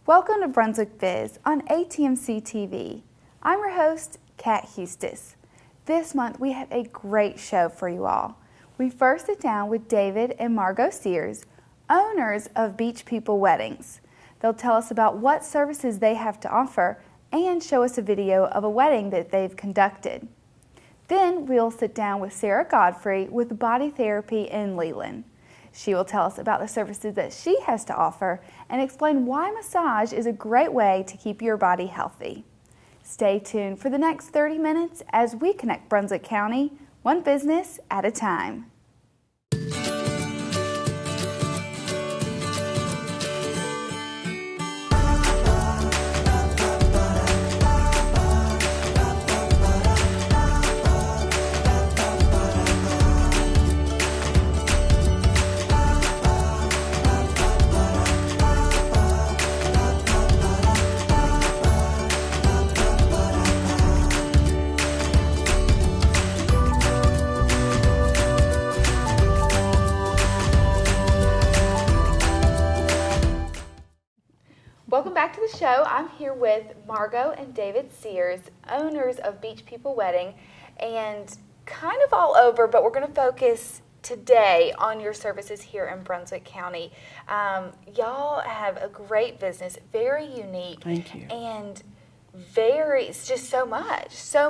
Welcome to Brunswick Biz on ATMC TV. I'm your host, Kat Hustis. This month we have a great show for you all. We first sit down with David and Margot Sears, owners of Beach People Weddings. They'll tell us about what services they have to offer and show us a video of a wedding that they've conducted. Then we'll sit down with Sarah Godfrey with Body Therapy in Leland. She will tell us about the services that she has to offer and explain why massage is a great way to keep your body healthy. Stay tuned for the next 30 minutes as we connect Brunswick County, one business at a time. Welcome back to the show. I'm here with Margot and David Sears, owners of Beach People Wedding, and kind of all over, but we're going to focus today on your services here in Brunswick County. Y'all have a great business, very unique. Thank you. And it's just so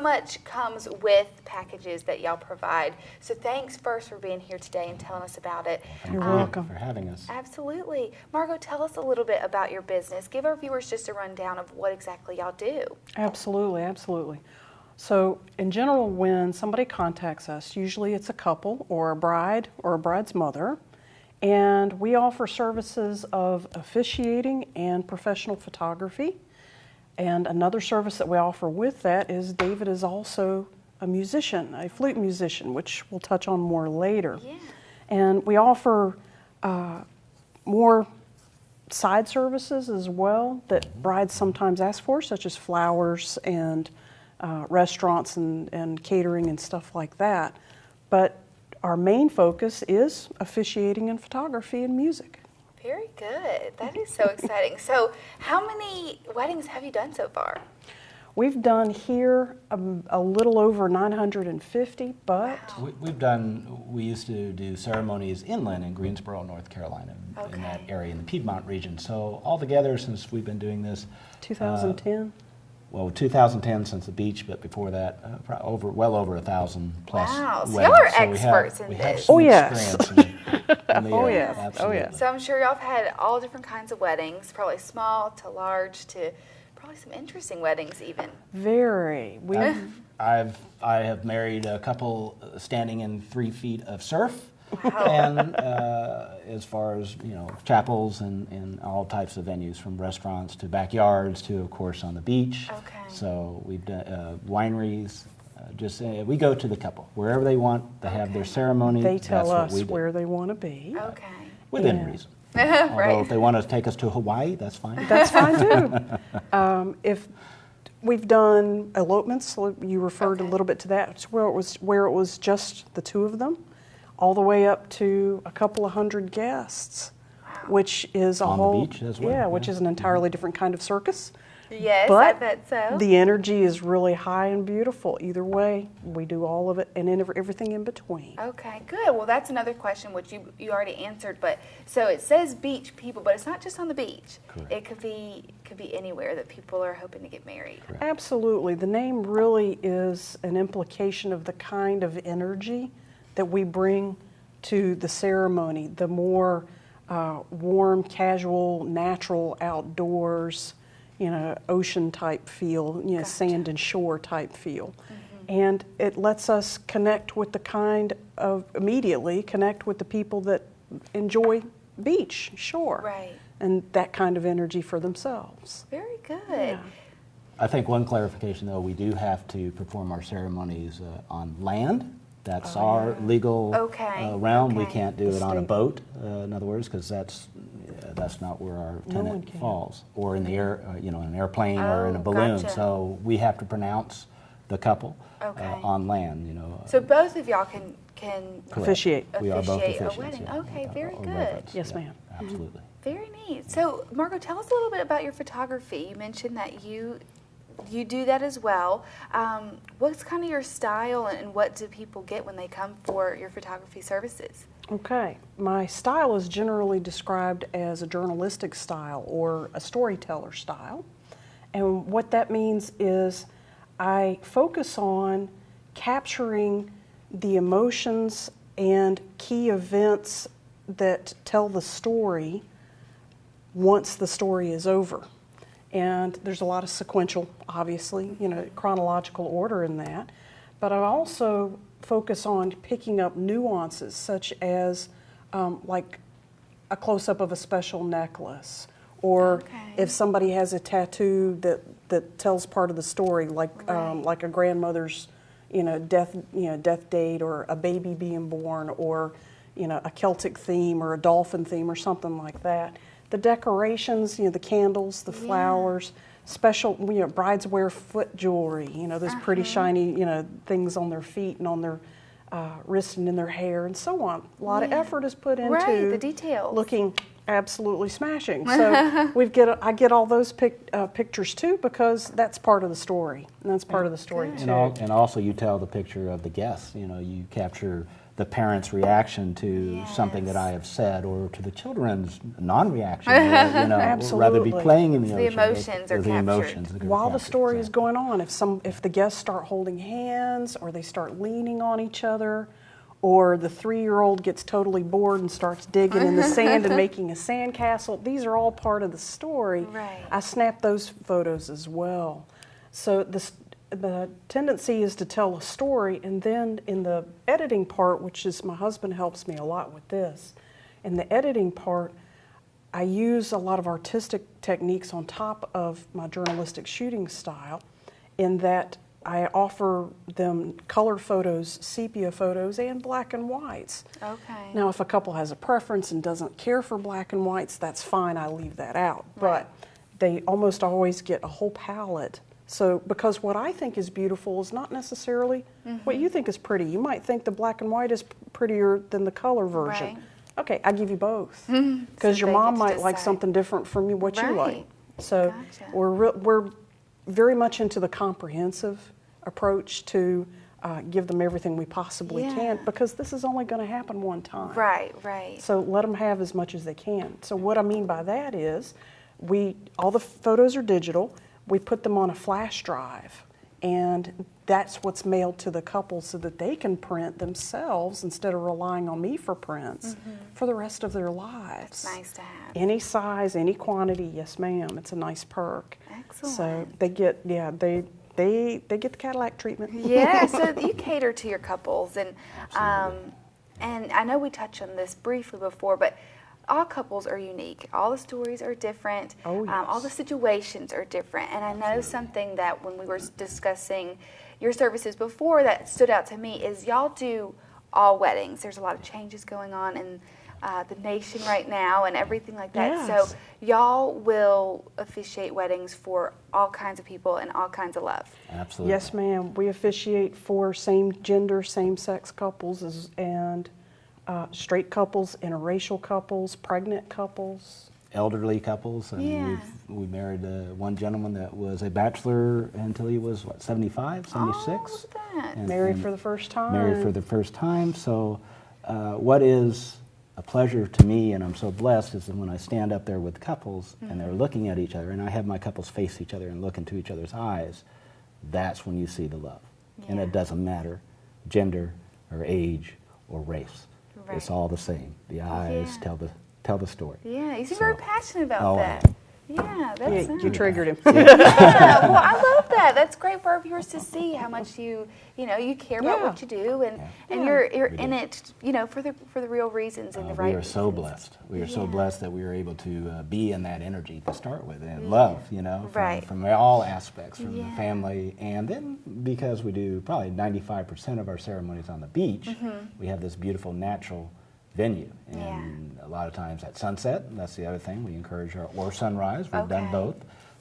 much comes with packages that y'all provide. So thanks first for being here today and telling us about it. You're welcome for having us. Absolutely. Margot, tell us a little bit about your business. Give our viewers just a rundown of what exactly y'all do. Absolutely. So in general, when somebody contacts us, usually it's a couple or a bride or a bride's mother, and we offer services of officiating and professional photography. And another service that we offer with that is David is also a musician, a flute musician, which we'll touch on more later. Yeah. And we offer more side services as well that brides sometimes ask for, such as flowers and restaurants and catering and stuff like that. But our main focus is officiating and photography and music. Very good. That is so exciting. So how many weddings have you done so far? We've done here a little over 950, but... Wow. We used to do ceremonies inland in Greensboro, North Carolina, in that area, in the Piedmont region. So altogether, since we've been doing this... 2010? 2010 since the beach, but before that, well over 1,000 plus. Wow, so weddings. y'all are So experts in we have this. some yes. experience in the Oh, area. yes. Absolutely. Oh, yes. So I'm sure y'all have had all different kinds of weddings, probably small to large to probably some interesting weddings even. Very. I have married a couple standing in 3 feet of surf. Wow. And as far as, chapels and all types of venues, from restaurants to backyards to, of course, on the beach. Okay. So we've done wineries. We go to the couple. Wherever they want, they have their ceremony. They tell that's what us we do. where they want to be. Okay. Within Yeah. reason. Right. Although if they want to take us to Hawaii, that's fine. That's fine, too. If we've done elopements, you referred a little bit to that, it's where it was just the two of them, all the way up to a couple of hundred guests, which is a On the whole beach as well, yeah, which yeah. is an entirely different kind of circus. Yes, But I bet so. the energy is really high and beautiful. Either way, we do all of it and everything in between. Okay, good. Well, that's another question which you already answered. But so it says beach people, but it's not just on the beach. Correct. It could be anywhere that people are hoping to get married. Correct. Absolutely. The name really is an implication of the kind of energy that we bring to the ceremony. The more warm, casual, natural, outdoors, ocean type feel, Gotcha. sand and shore type feel. Mm-hmm. And it lets us connect with immediately connect with the people that enjoy beach, shore. Right. And that kind of energy for themselves. Very good. Yeah. I think one clarification, though, we do have to perform our ceremonies on land. That's our legal realm. We Okay. can't do The it on a state. boat, in other words, because that's not where our No one tenant can. falls, or in the air, in an airplane or in a Oh, balloon. gotcha. So we have to pronounce the couple Okay. on land. So both of y'all can Correct. Officiate. We are both officiate a officiants. wedding. yeah. Okay, very Or good. reference, Yes, yeah, ma'am. Absolutely. Very neat. So, Margot, tell us a little bit about your photography. You mentioned that you do that as well. What's kind of your style, and what do people get when they come for your photography services? Okay, my style is generally described as a journalistic style or a storyteller style. And what that means is I focus on capturing the emotions and key events that tell the story once the story is over. And there's a lot of sequential, obviously, chronological order in that. But I also focus on picking up nuances, such as like a close-up of a special necklace, or if somebody has a tattoo that tells part of the story, like a grandmother's death date, or a baby being born, or a Celtic theme or a dolphin theme or something like that. The decorations, the candles, the flowers, special, brides wear foot jewelry, those pretty shiny, things on their feet and on their wrists and in their hair and so on. A lot of effort is put into the details, looking absolutely smashing. So I get all those pictures too, because that's part of the story, and that's part of the story too. And also you tell the picture of the guests. You capture the parents' reaction to something that I have said, or to the children's non-reaction, or, rather be playing in the emotions are captured while the story is going on. If the guests start holding hands, or they start leaning on each other, or the 3-year-old gets totally bored and starts digging in the sand and making a sandcastle, these are all part of the story. Right. I snap those photos as well. So the tendency is to tell a story, and then in the editing part, which is, my husband helps me a lot with this, in the editing part, I use a lot of artistic techniques on top of my journalistic shooting style, in that I offer them color photos, sepia photos, and black and whites. Okay. Now, if a couple has a preference and doesn't care for black and whites, that's fine, I leave that out. But they almost always get a whole palette. So, because what I think is beautiful is not necessarily what you think is pretty. You might think the black and white is prettier than the color version. Right. Okay, I give you both, because your mom might like something different from what you like. So we're very much into the comprehensive approach to give them everything we possibly can, because this is only going to happen one time. Right. So let them have as much as they can. So what I mean by that is, all the photos are digital. We put them on a flash drive, and that's what's mailed to the couple so that they can print themselves instead of relying on me for prints for the rest of their lives. That's nice to have. Any size, any quantity, yes ma'am. It's a nice perk. Excellent. So they get, they get the Cadillac treatment. Yeah, so you cater to your couples, and I know we touched on this briefly before, but all couples are unique. All the stories are different. Oh, yes. All the situations are different. And I know something that when we were discussing your services before that stood out to me is y'all do all weddings. There's a lot of changes going on in the nation right now and everything like that. Yes. So y'all will officiate weddings for all kinds of people and all kinds of love. Absolutely. Yes, ma'am. We officiate for same gender, same-sex couples and straight couples, interracial couples, pregnant couples, elderly couples. I mean, we married one gentleman that was a bachelor until he was 75, 76. Oh, look at that. Married for the first time. Married for the first time. So, what is a pleasure to me, and I'm so blessed, is that when I stand up there with couples and they're looking at each other, and I have my couples face each other and look into each other's eyes, that's when you see the love. And it doesn't matter gender or age or race. Right. It's all the same. The eyes tell the story. Yeah, you seem very passionate about that. Yeah, that's you triggered him. Yeah, well, I love that. That's great for our viewers to see how much you care about what you do, and you're in it, for the real reasons and the right reasons. We are so blessed. We are so blessed that we are able to be in that energy to start with, and love, from all aspects, from the family, and then because we do probably 95% of our ceremonies on the beach, we have this beautiful natural venue, and a lot of times at sunset, that's the other thing, we encourage or sunrise, we've done both,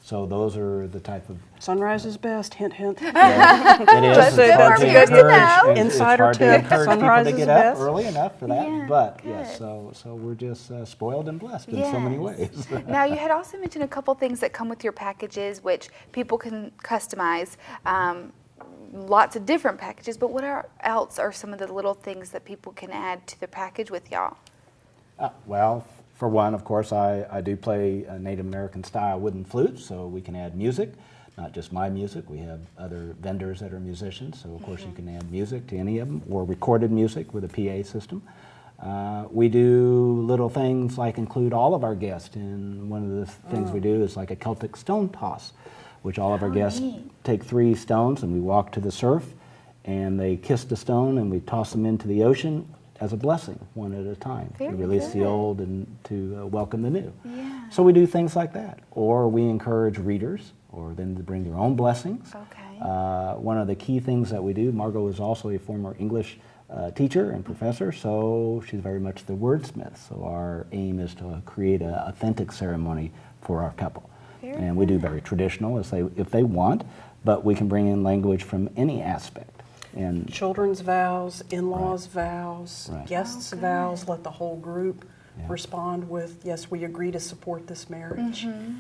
So those are the type of Sunrise is best. Hint, hint. it is. That's It's hard to good to know. encourage. Insider It's hard tip, to encourage sunrise people to is get up best. early enough for that. Yeah, but good. yes, so we're just spoiled and blessed in so many ways. Now, you had also mentioned a couple things that come with your packages, which people can customize. Lots of different packages, but what else are some of the little things that people can add to their package with y'all? Well, for one, of course, I do play a Native American style wooden flute, so we can add music. Not just my music, we have other vendors that are musicians, so of course you can add music to any of them, or recorded music with a PA system. We do little things like include all of our guests, and one of the things we do is like a Celtic stone toss, which all of our guests take 3 stones and we walk to the surf, and they kiss the stone and we toss them into the ocean as a blessing, one at a time, Very to release the good. old and to welcome the new. Yeah. So we do things like that, or we encourage readers, or them to bring their own blessings. Okay. One of the key things that we do, Margot is also a former English teacher and professor, so she's very much the wordsmith. So our aim is to create an authentic ceremony for our couple. Very And we do good. very traditional if they want, but we can bring in language from any aspect. And Children's vows, in-laws' vows, Right. guests' Oh, good. vows, let the whole group Yeah. respond with, yes, we agree to support this marriage. Mm-hmm.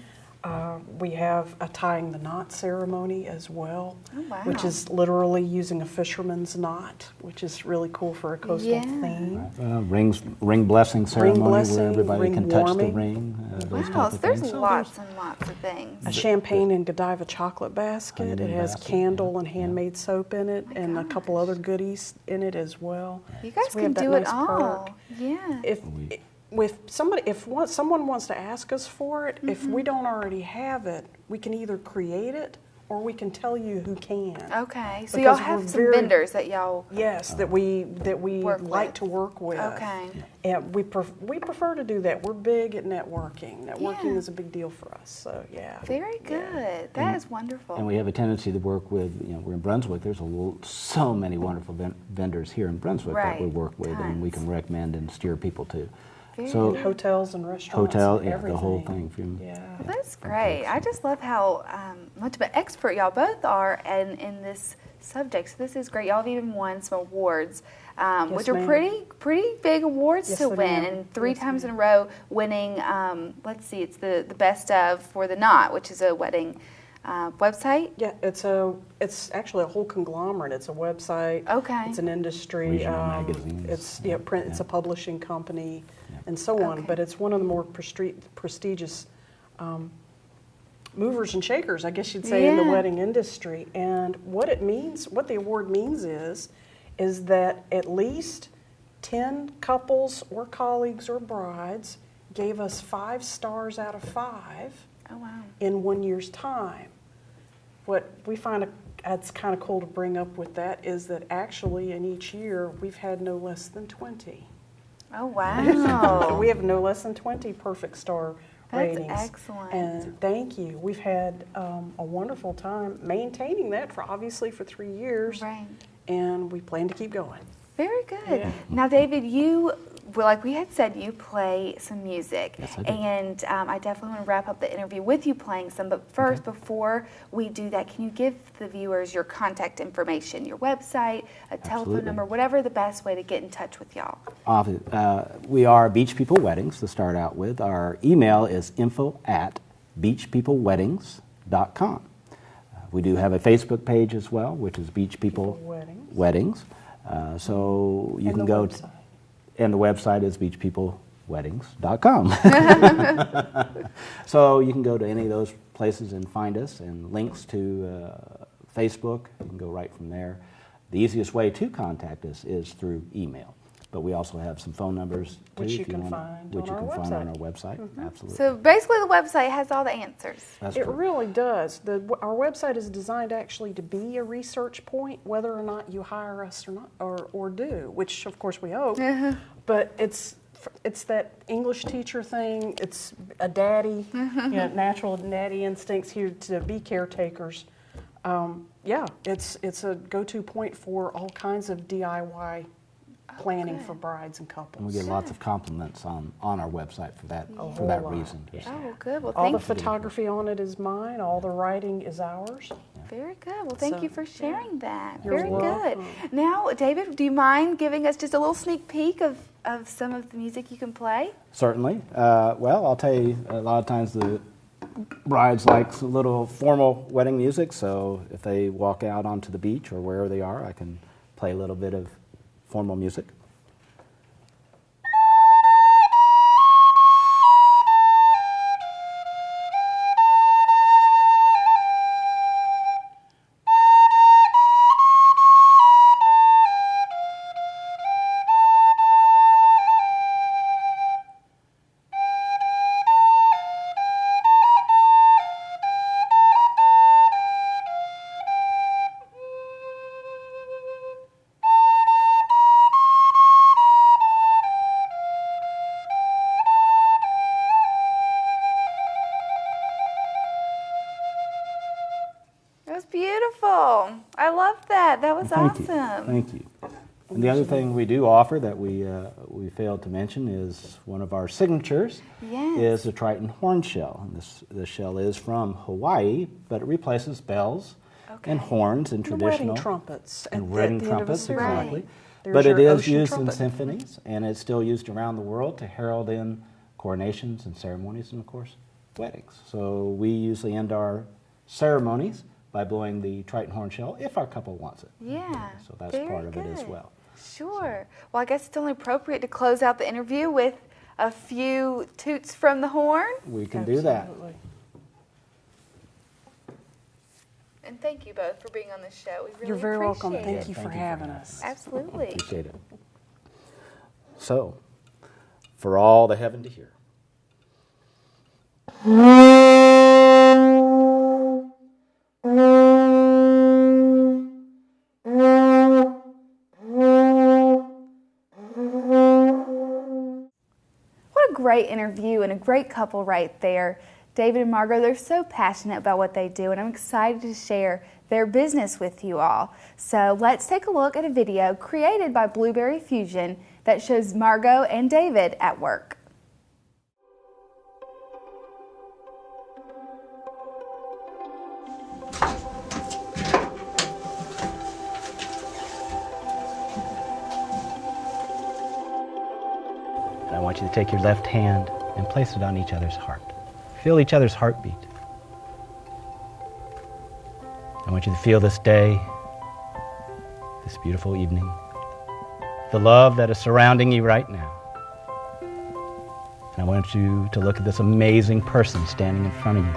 We have a tying the knot ceremony as well, Oh, wow. which is literally using a fisherman's knot, which is really cool for a coastal Yeah. theme. ring blessing ceremony blessing, where everybody ring can touch the warming. ring. Those Wow, type so of there's things. So lots and lots of things. A champagne and Godiva chocolate basket. It Honeymoon has basket, candle yeah. and handmade soap in it, My and a couple gosh. other goodies in it as well. You guys So we can have that do nice it all. perk. Yeah. If someone wants to ask us for it, if Mm-hmm. we don't already have it, we can either create it or we can tell you who can. Okay. So Because y'all we're have some very- vendors that y'all Yes, that we Work like with. to work with. Okay. And we prefer to do that. We're big at networking. Networking Yeah. is a big deal for us. So yeah. Very Yeah. good. That is wonderful. And we have a tendency to work with, we're in Brunswick, there's so many wonderful vendors here in Brunswick that we Right, work with and we tons. can recommend and steer people to. Very So good. Hotels and restaurants. hotel, and yeah, the whole everything. thing. Yeah. Well, that's great. I just love how much of an expert y'all both are in this subject. So this is great. Y'all have even won some awards, which are ma'am. pretty big awards Yes, to they win, are. and 3 Yes, times in a ma'am. row winning. Let's see, it's the best of for the Knot, which is a wedding website. Yeah, it's actually a whole conglomerate. It's a website. Okay. It's an industry. Regional magazines. It's Yeah, print. It's yeah. a publishing company, and so on. Okay. But it's one of the more prestigious movers and shakers, I guess you'd say, in the Yeah. wedding industry. And what it means, what the award means, is that at least 10 couples or colleagues or brides gave us 5 stars out of 5 Oh wow. in 1 year's time. What we find that's kind of cool to bring up with that is that actually in each year we've had no less than 20. Oh wow. We have no less than 20 perfect star That's ratings. excellent. And thank you. We've had a wonderful time maintaining that for obviously for 3 years, Right. and we plan to keep going. Very good. Yeah. Now, David, well, like we had said, you play some music. Yes, I do. And I definitely want to wrap up the interview with you playing some. But first, before we do that, can you give the viewers your contact information, your website, a telephone Absolutely. number, whatever the best way to get in touch with y'all? We are Beach People Weddings to start out with. Our email is info@beachpeopleweddings.com. We do have a Facebook page as well, which is Beach People Weddings. Weddings. So you And can the go website. and the website is beachpeopleweddings.com. So you can go to any of those places and find us, and links to Facebook. You can go right from there. The easiest way to contact us is through email, but we also have some phone numbers too, Which if you can wanna- find which on you our can find on our website. website. Absolutely. So basically, the website has all the answers. That's It correct. really does. Our website is designed actually to be a research point, whether or not you hire us or not, or do, which of course we hope. But it's that English teacher thing. It's a daddy, natural daddy instincts here to be caretakers. It's a go-to point for all kinds of DIY planning good. for brides and couples. And we get lots of compliments on our website for that lot. reason. Oh, good. Well, All the thank you. photography on it is mine. All the writing is ours. Very good. Well, thank So, you for sharing that. You're Very welcome. good. Now, David, do you mind giving us just a little sneak peek of some of the music you can play? Certainly. Well, I'll tell you, a lot of times the brides like a little formal wedding music, so if they walk out onto the beach or wherever they are, I can play a little bit of formal music. That was beautiful. I love that. That was Thank awesome. you. Thank you. And the other thing we do offer that we failed to mention is one of our signatures Yes. is the Triton horn shell. And this shell is from Hawaii, but it replaces bells and horns in The traditional wedding trumpets. and at wedding the end of a trumpets, ceremony. exactly. There's But it your is ocean used in trumpet. symphonies, and it's still used around the world to herald in coronations and ceremonies, and of course, weddings. So we usually end our ceremonies by blowing the Triton horn shell if our couple wants it. Yeah. So that's very part of it as good. well. Sure. Well, I guess it's only appropriate to close out the interview with a few toots from the horn. We can do that. Absolutely. And thank you both for being on the show. We really You're very welcome. appreciate Thank it. you for Thank you for having having us. Absolutely. Appreciate it. So, for all the heaven to hear. What a great interview and a great couple right there. David and Margot, they're so passionate about what they do, and I'm excited to share their business with you all. So let's take a look at a video created by Blueberry Fusion that shows Margot and David at work. And I want you to take your left hand and place it on each other's heart. Feel each other's heartbeat. I want you to feel this day, this beautiful evening, the love that is surrounding you right now. And I want you to look at this amazing person standing in front of you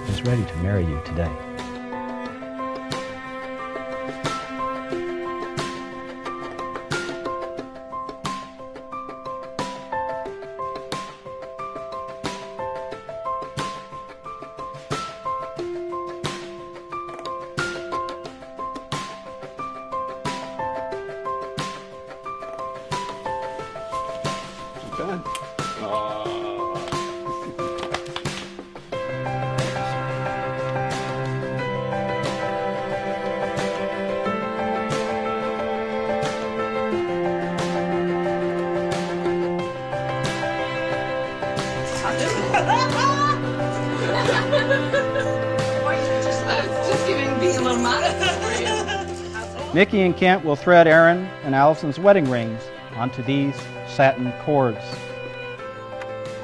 who's ready to marry you today. Done. Just giving me a little money. Nikki and Kent will thread Aaron and Allison's wedding rings onto these satin cords.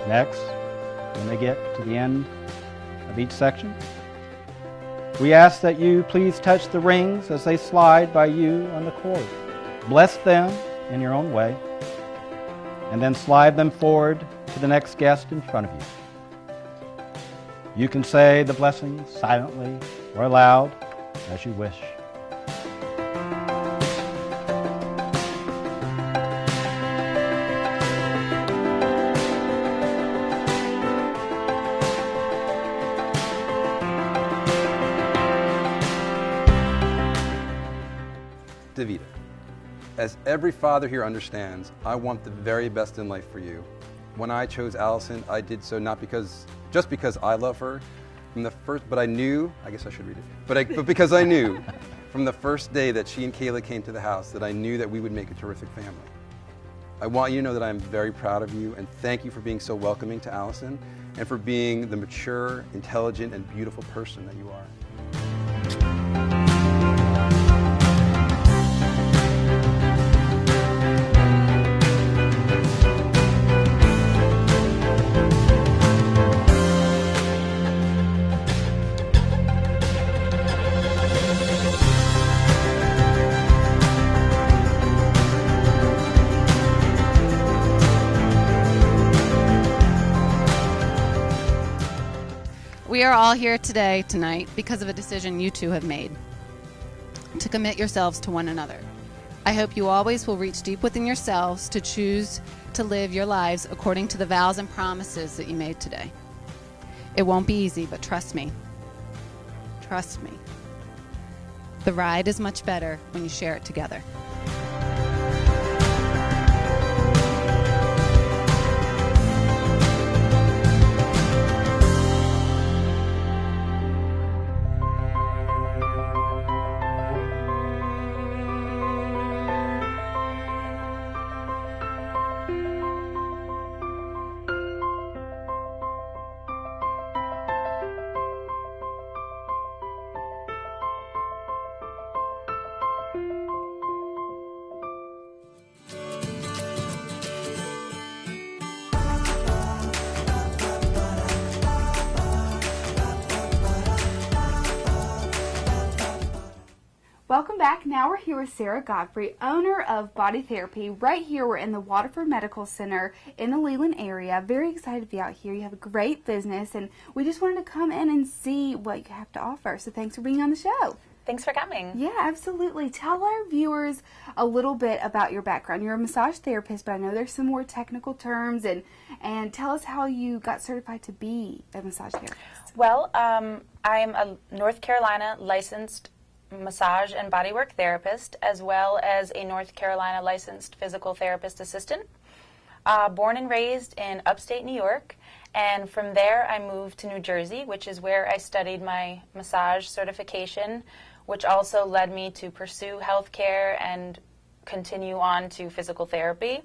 Next, when they get to the end of each section, we ask that you please touch the rings as they slide by you on the cord. Bless them in your own way, and then slide them forward to the next guest in front of you. You can say the blessings silently or aloud as you wish. Davida, as every father here understands, I want the very best in life for you. When I chose Allison, I did so not just because I love her from the first, but I knew, I guess I should read it, but because I knew from the first day that she and Kayla came to the house that I knew that we would make a terrific family. I want you to know that I'm very proud of you, and thank you for being so welcoming to Allison and for being the mature, intelligent, and beautiful person that you are. We are all here tonight because of a decision you two have made to commit yourselves to one another. I hope you always will reach deep within yourselves to choose to live your lives according to the vows and promises that you made today. It won't be easy, but trust me. Trust me. The ride is much better when you share it together. Welcome back. Now we're here with Sarah Godfrey, owner of Body Therapy. Right here, we're in the Waterford Medical Center in the Leland area. Very excited to be out here. You have a great business, and we just wanted to come in and see what you have to offer. So thanks for being on the show. Thanks for coming. Yeah, absolutely. Tell our viewers a little bit about your background. You're a massage therapist, but I know there's some more technical terms, and tell us how you got certified to be a massage therapist. Well, I'm a North Carolina licensed massage and bodywork therapist, as well as a North Carolina licensed physical therapist assistant. Born and raised in upstate New York, and from there I moved to New Jersey, which is where I studied my massage certification, which also led me to pursue healthcare and continue on to physical therapy.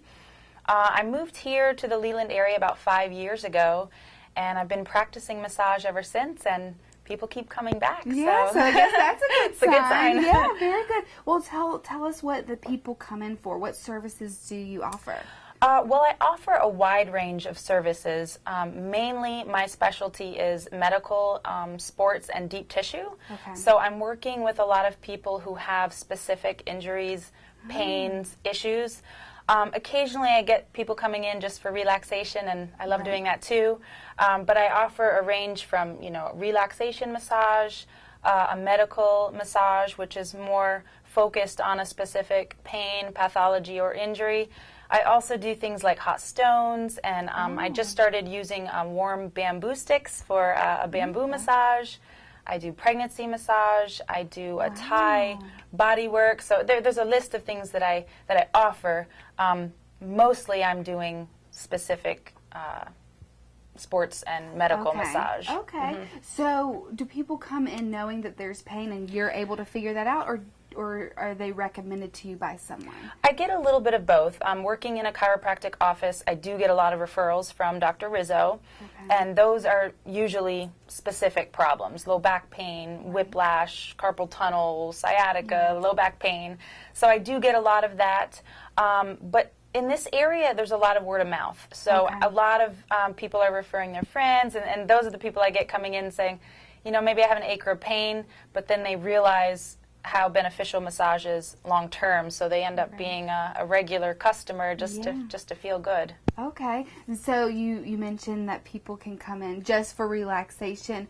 I moved here to the Leland area about 5 years ago, and I've been practicing massage ever since, and people keep coming back. Yeah, so I guess that's a good it's sign. a good sign. Yeah, very good. Well, tell us what the people come in for. What services do you offer? Well, I offer a wide range of services. Mainly, my specialty is medical, sports, and deep tissue. Okay. So I'm working with a lot of people who have specific injuries, pains, issues. Occasionally, I get people coming in just for relaxation, and I love doing that too. But I offer a range from, relaxation massage, a medical massage, which is more focused on a specific pain, pathology, or injury. I also do things like hot stones, and I just started using warm bamboo sticks for a bamboo massage. I do pregnancy massage. I do a Thai body work. So there's a list of things that I offer. Mostly, I'm doing specific sports and medical massage. Okay. So do people come in knowing that there's pain and you're able to figure that out, or are they recommended to you by someone? I get a little bit of both. Working in a chiropractic office, I do get a lot of referrals from Dr. Rizzo, and those are usually specific problems: low back pain, whiplash, carpal tunnel, sciatica, low back pain. So I do get a lot of that. But in this area, there's a lot of word of mouth. So a lot of people are referring their friends, and those are the people I get coming in saying, maybe I have an acre of pain, but then they realize how beneficial massage is long term, so they end up being a regular customer just to feel good. Okay, so you mentioned that people can come in just for relaxation.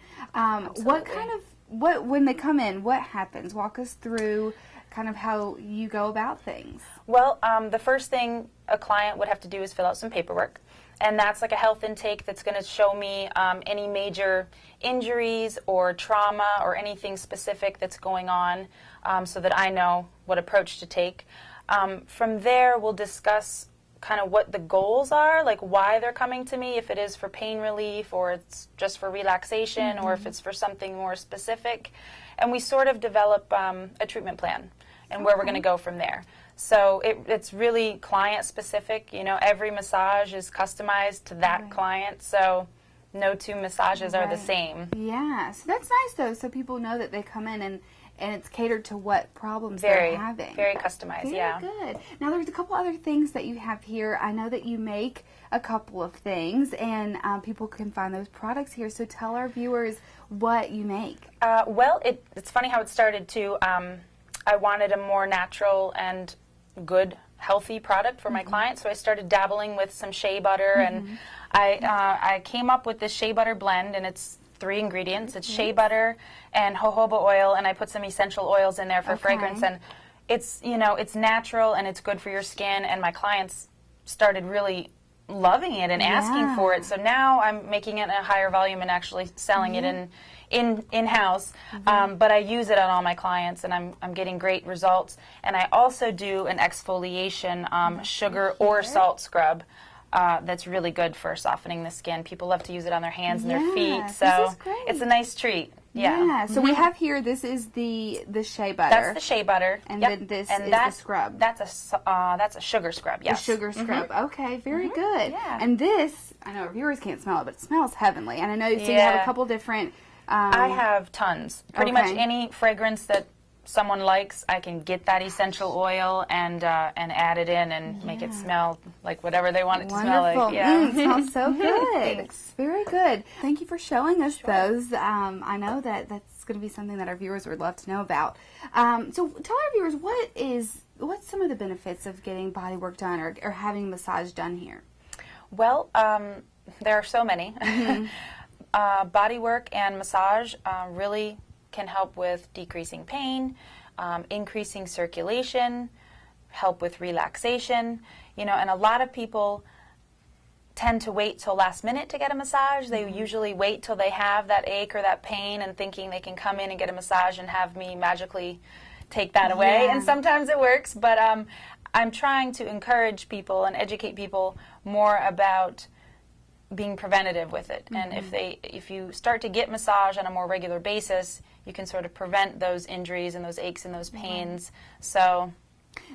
When they come in, what happens? Walk us through kind of how you go about things. Well, the first thing a client would have to do is fill out some paperwork. And that's like a health intake that's going to show me any major injuries or trauma or anything specific that's going on, so that I know what approach to take. From there, we'll discuss kind of what the goals are, like why they're coming to me, if it is for pain relief or it's just for relaxation or if it's for something more specific. And we sort of develop a treatment plan and where we're going to go from there. So it's really client specific. You know, every massage is customized to that client, so no two massages are the same. Yeah, so that's nice though, so people know that they come in and it's catered to what problems they're having. Very customized, Very good. Now there's a couple other things that you have here. I know that you make a couple of things, and people can find those products here. So tell our viewers what you make. Well, it's funny how it started too. I wanted a more natural and good, healthy product for my clients, so I started dabbling with some shea butter, and I came up with this shea butter blend, and it's 3 ingredients. It's shea butter and jojoba oil, and I put some essential oils in there for fragrance, and it's, you know, it's natural and it's good for your skin, and my clients started really loving it and asking for it. So now I'm making it in a higher volume and actually selling it in-house, but I use it on all my clients, and I'm getting great results. And I also do an exfoliation sugar or salt scrub that's really good for softening the skin. People love to use it on their hands and their feet, so it's a nice treat. Yeah. So we have here, this is the shea butter. That's the shea butter. And then this is the scrub. That's a sugar scrub, yes. The sugar scrub. Okay, very good. Yeah. And this, I know our viewers can't smell it, but it smells heavenly. And I know so you have a couple different... I have tons. Pretty much any fragrance that someone likes, I can get that essential oil and add it in and make it smell like whatever they want it to smell like. Yeah. It smells so good. Thanks. Very good. Thank you for showing us those. I know that that's going to be something that our viewers would love to know about. So tell our viewers, what's some of the benefits of getting body work done or having massage done here? Well, there are so many. Body work and massage really can help with decreasing pain, increasing circulation, help with relaxation, you know, and a lot of people tend to wait till last minute to get a massage. They usually wait till they have that ache or that pain and thinking they can come in and get a massage and have me magically take that away, and sometimes it works, but I'm trying to encourage people and educate people more about being preventative with it. And if you start to get massage on a more regular basis, you can sort of prevent those injuries and those aches and those pains. So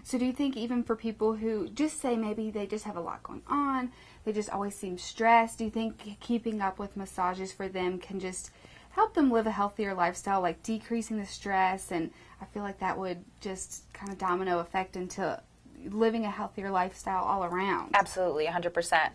do you think even for people who just say maybe they just have a lot going on, they just always seem stressed, do you think keeping up with massages for them can just help them live a healthier lifestyle, like decreasing the stress? And I feel like that would just kind of domino effect into living a healthier lifestyle all around. Absolutely, 100%.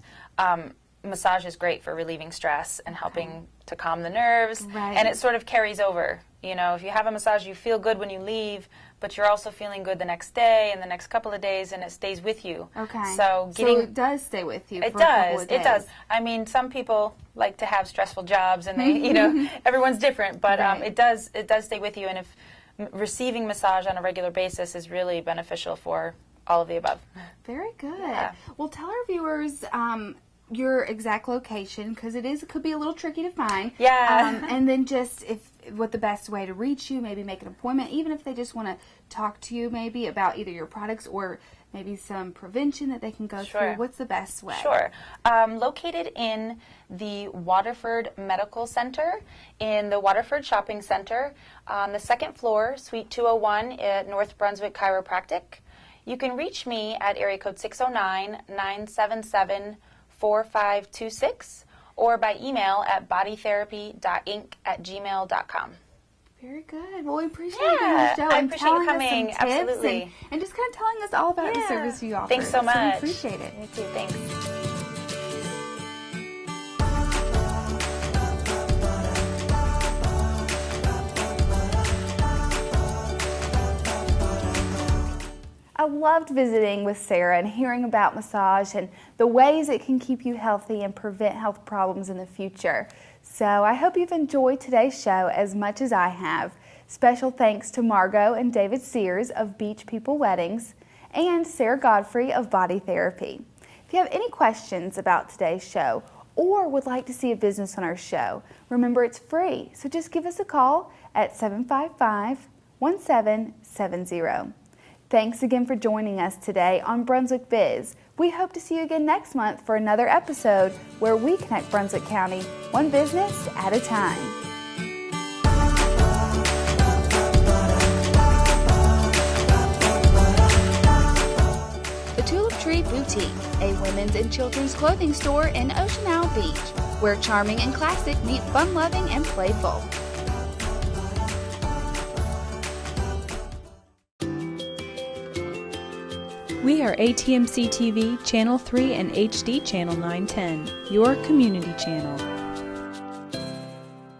Massage is great for relieving stress and helping to calm the nerves, and it sort of carries over. You know, if you have a massage, you feel good when you leave, but you're also feeling good the next day and the next couple of days, and it stays with you. Okay. So it does stay with you. It for a couple of days. It does. I mean, some people like to have stressful jobs, and they, you know, everyone's different, but it does stay with you. And if receiving massage on a regular basis is really beneficial for all of the above. Very good. Yeah. Well, tell our viewers your exact location, because it could be a little tricky to find. Yeah. And then just what the best way to reach you, maybe make an appointment, even if they just want to talk to you maybe about either your products or maybe some prevention that they can go through. What's the best way? Sure. Located in the Waterford Medical Center, in the Waterford Shopping Center, on the 2nd floor, Suite 201 at North Brunswick Chiropractic. You can reach me at area code 609-977-4526 or by email at bodytherapy.inc@gmail.com. Very good. Well, we appreciate you being on the show and telling us some tips absolutely. And just kind of telling us all about the service you offer. Thanks so much. So we appreciate it. Me too. Thanks. I loved visiting with Sarah and hearing about massage and the ways it can keep you healthy and prevent health problems in the future. So I hope you've enjoyed today's show as much as I have. Special thanks to Margot and David Sears of Beach People Weddings and Sarah Godfrey of Body Therapy. If you have any questions about today's show or would like to see a business on our show, remember it's free. So just give us a call at 755-1770. Thanks again for joining us today on Brunswick Biz. We hope to see you again next month for another episode where we connect Brunswick County one business at a time. The Tulip Tree Boutique, a women's and children's clothing store in Ocean Isle Beach, where charming and classic meet fun-loving and playful. We are ATMC TV, Channel 3 and HD Channel 910, your community channel.